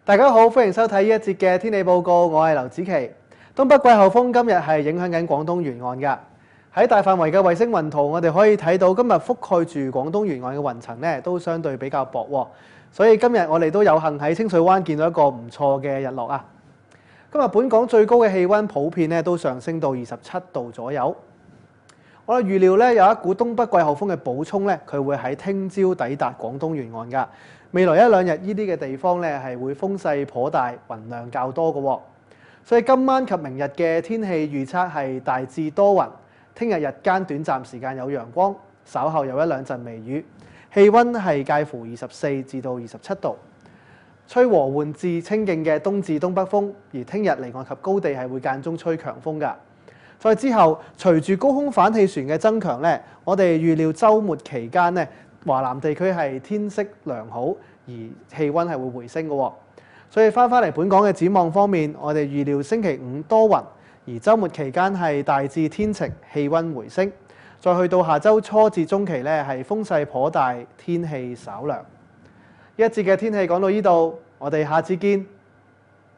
大家好，歡迎收睇呢一節嘅天氣報告，我係劉子琪。東北季候風今日係影響緊廣東沿岸㗎。喺大範圍嘅衛星雲圖，我哋可以睇到今日覆蓋住廣東沿岸嘅雲層呢都相對比較薄喎，所以今日我哋都有幸喺清水灣見到一個唔錯嘅日落啊。今日本港最高嘅氣温普遍呢都上升到27度左右。我哋預料呢有一股東北季候風嘅補充呢，佢會喺聽朝抵達廣東沿岸㗎。未來一兩日呢啲嘅地方呢係會風勢頗大，雲量較多嘅喎。所以今晚及明日嘅天氣預測係大致多雲，聽日日間短暫時間有陽光，稍後有一兩陣微雨，氣温係介乎24至到27度，吹和緩至清勁嘅東至東北風，而聽日離岸及高地係會間中吹強風㗎。再之後，隨住高空反氣旋嘅增強呢，我哋預料週末期間呢，華南地區係天色良好，而氣温係會回升嘅喎。所以翻嚟本港嘅展望方面，我哋預料星期五多雲，而週末期間係大致天晴，氣温回升。再去到下週初至中期呢，係風勢頗大，天氣稍涼。一節嘅天氣講到呢度，我哋下次見。